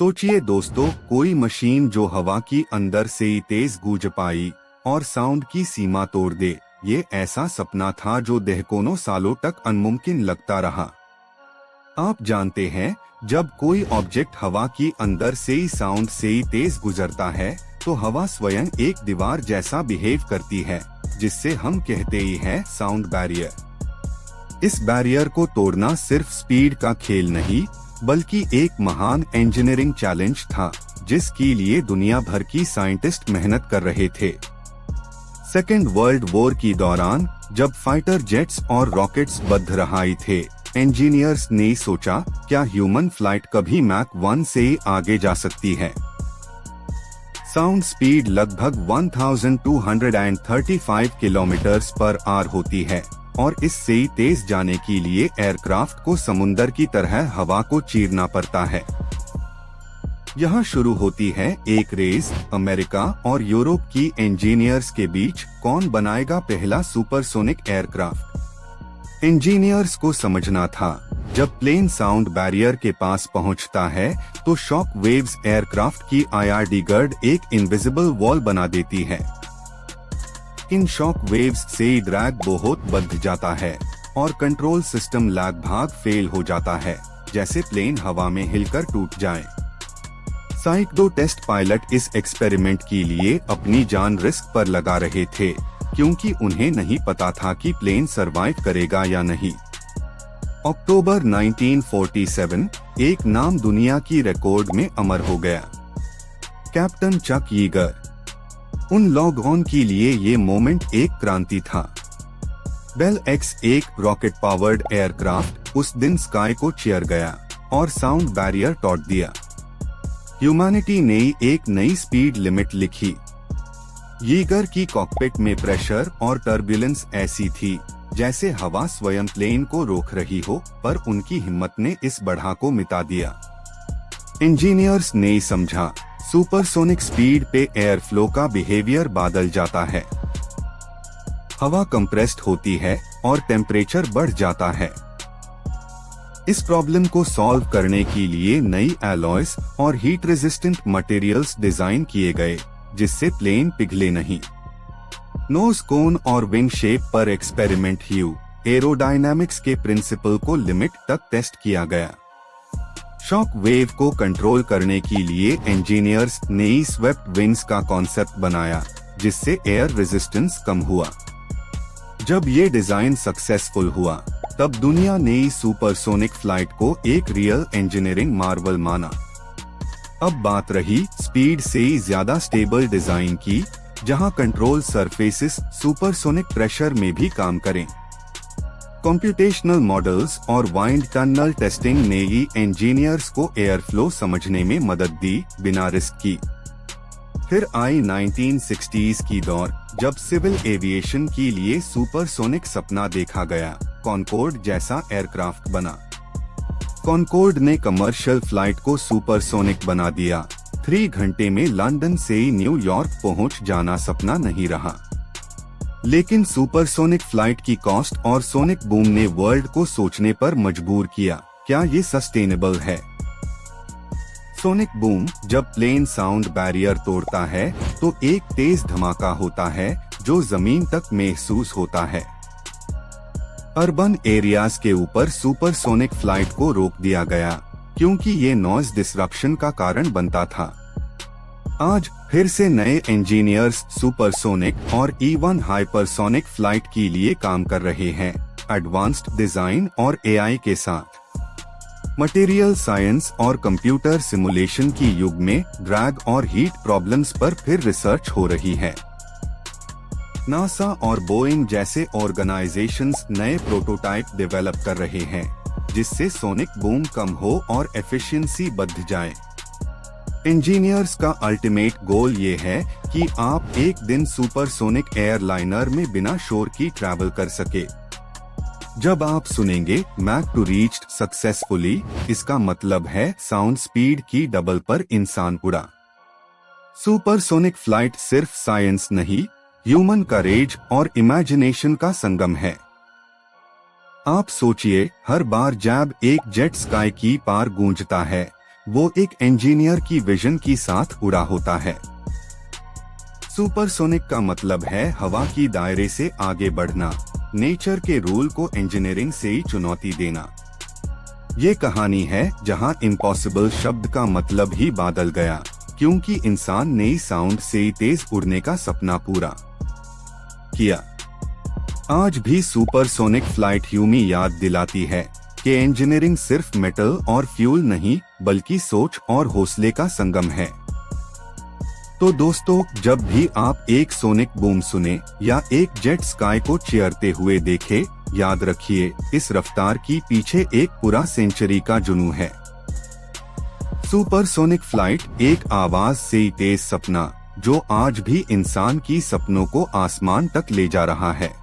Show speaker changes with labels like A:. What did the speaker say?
A: सोचिए दोस्तों, कोई मशीन जो हवा की अंदर से ही तेज गूंज पाई और साउंड की सीमा तोड़ दे। ये ऐसा सपना था जो दहकोनों सालों तक अनमुमकिन लगता रहा। आप जानते हैं, जब कोई ऑब्जेक्ट हवा की अंदर से ही साउंड से ही तेज गुजरता है तो हवा स्वयं एक दीवार जैसा बिहेव करती है, जिससे हम कहते ही हैं साउंड बैरियर। इस बैरियर को तोड़ना सिर्फ स्पीड का खेल नहीं, बल्कि एक महान इंजीनियरिंग चैलेंज था, जिसके लिए दुनिया भर की साइंटिस्ट मेहनत कर रहे थे। सेकेंड वर्ल्ड वॉर की दौरान जब फाइटर जेट्स और रॉकेट्स बद्ध रहे थे, इंजीनियर्स ने सोचा, क्या ह्यूमन फ्लाइट कभी मैक 1 से आगे जा सकती है। साउंड स्पीड लगभग 1235 किलोमीटर्स पर आवर होती है और इससे तेज जाने के लिए एयरक्राफ्ट को समुंदर की तरह हवा को चीरना पड़ता है। यहाँ शुरू होती है एक रेस अमेरिका और यूरोप की इंजीनियर्स के बीच, कौन बनाएगा पहला सुपरसोनिक एयरक्राफ्ट। इंजीनियर्स को समझना था, जब प्लेन साउंड बैरियर के पास पहुँचता है तो शॉक वेव्स एयरक्राफ्ट की आईआरडी गर्ड एक इनविजिबल वॉल बना देती है। इन शॉक वेव्स से ड्रैग बहुत बढ़ जाता है और कंट्रोल सिस्टम लगभग फेल हो जाता है, जैसे प्लेन हवा में हिलकर टूट जाए। सैकड़ों टेस्ट पायलट इस एक्सपेरिमेंट के लिए अपनी जान रिस्क पर लगा रहे थे, क्योंकि उन्हें नहीं पता था कि प्लेन सरवाइव करेगा या नहीं। अक्टूबर 1947 एक नाम दुनिया की रिकॉर्ड में अमर हो गया, कैप्टन चक यीगर। उन लोगों के लिए ये मोमेंट एक क्रांति था। बेल एक्स एक रॉकेट पावर्ड एयरक्राफ्ट उस दिन स्काई को चीर गया और साउंड बैरियर तोड़ दिया। ह्यूमैनिटी ने एक नई स्पीड लिमिट लिखी। यीगर की कॉकपिट में प्रेशर और टर्बुलेंस ऐसी थी जैसे हवा स्वयं प्लेन को रोक रही हो, पर उनकी हिम्मत ने इस बढ़ा को मिटा दिया। इंजीनियर्स ने समझा, सुपरसोनिक स्पीड पे एयर फ्लो का बिहेवियर बदल जाता है। हवा कंप्रेस्ड होती है और टेम्परेचर बढ़ जाता है। इस प्रॉब्लम को सॉल्व करने के लिए नई एलॉयज और हीट रेजिस्टेंट मटेरियल्स डिजाइन किए गए, जिससे प्लेन पिघले नहीं। नोज कोन और विंग शेप पर एक्सपेरिमेंट हुए। एरोडायनामिक्स के प्रिंसिपल को लिमिट तक टेस्ट किया गया। शॉक वेव को कंट्रोल करने के लिए इंजीनियर्स ने स्वेप्ट विंग्स का कॉन्सेप्ट बनाया, जिससे एयर रेजिस्टेंस कम हुआ। जब ये डिजाइन सक्सेसफुल हुआ, तब दुनिया ने सुपरसोनिक फ्लाइट को एक रियल इंजीनियरिंग मार्वल माना। अब बात रही स्पीड से ज्यादा स्टेबल डिजाइन की, जहां कंट्रोल सरफेसेस सुपरसोनिक प्रेशर में भी काम करें। कंप्यूटेशनल मॉडल्स और वाइंड टनल टेस्टिंग ने ही इंजीनियर्स को एयर फ्लो समझने में मदद दी, बिना रिस्क की। फिर आई 1960s की दौर, जब सिविल एविएशन के लिए सुपरसोनिक सपना देखा गया। कॉनकोर्ड जैसा एयरक्राफ्ट बना। कॉनकोर्ड ने कमर्शियल फ्लाइट को सुपरसोनिक बना दिया। 3 घंटे में लंदन से न्यूयॉर्क पहुंच जाना सपना नहीं रहा। लेकिन सुपरसोनिक फ्लाइट की कॉस्ट और सोनिक बूम ने वर्ल्ड को सोचने पर मजबूर किया, क्या ये सस्टेनेबल है। सोनिक बूम, जब प्लेन साउंड बैरियर तोड़ता है तो एक तेज धमाका होता है जो जमीन तक महसूस होता है। अर्बन एरियाज के ऊपर सुपरसोनिक फ्लाइट को रोक दिया गया, क्योंकि ये नॉइज डिसरप्शन का कारण बनता था। आज फिर से नए इंजीनियर्स सुपरसोनिक और इवन हाइपरसोनिक फ्लाइट के लिए काम कर रहे हैं, एडवांस्ड डिजाइन और एआई के साथ। मटेरियल साइंस और कंप्यूटर सिमुलेशन की युग में ड्रैग और हीट प्रॉब्लम्स पर फिर रिसर्च हो रही है। नासा और बोइंग जैसे ऑर्गेनाइजेशंस नए प्रोटोटाइप डेवलप कर रहे हैं, जिससे सोनिक बूम कम हो और एफिशिएंसी बढ़ जाए। इंजीनियर्स का अल्टीमेट गोल ये है कि आप एक दिन सुपरसोनिक एयरलाइनर में बिना शोर की ट्रैवल कर सके। जब आप सुनेंगे मैक 2 रीच्ड सक्सेसफुली, इसका मतलब है साउंड स्पीड की डबल पर इंसान उड़ा। सुपरसोनिक फ्लाइट सिर्फ साइंस नहीं, ह्यूमन करेज और इमेजिनेशन का संगम है। आप सोचिए, हर बार जब एक जेट स्काई की पार गूंजता है, वो एक इंजीनियर की विजन की साथ उड़ा होता है। सुपरसोनिक का मतलब है हवा की दायरे से आगे बढ़ना, नेचर के रूल को इंजीनियरिंग से ही चुनौती देना। ये कहानी है जहां इम्पॉसिबल शब्द का मतलब ही बदल गया, क्योंकि इंसान नई साउंड से तेज उड़ने का सपना पूरा किया। आज भी सुपरसोनिक फ्लाइट ह्यूमी याद दिलाती है कि इंजीनियरिंग सिर्फ मेटल और फ्यूल नहीं, बल्कि सोच और हौसले का संगम है। तो दोस्तों, जब भी आप एक सोनिक बूम सुने या एक जेट स्काई को चीरते हुए देखे, याद रखिए इस रफ्तार की पीछे एक पूरा सेंचुरी का जुनून है। सुपरसोनिक फ्लाइट एक आवाज से तेज सपना, जो आज भी इंसान की सपनों को आसमान तक ले जा रहा है।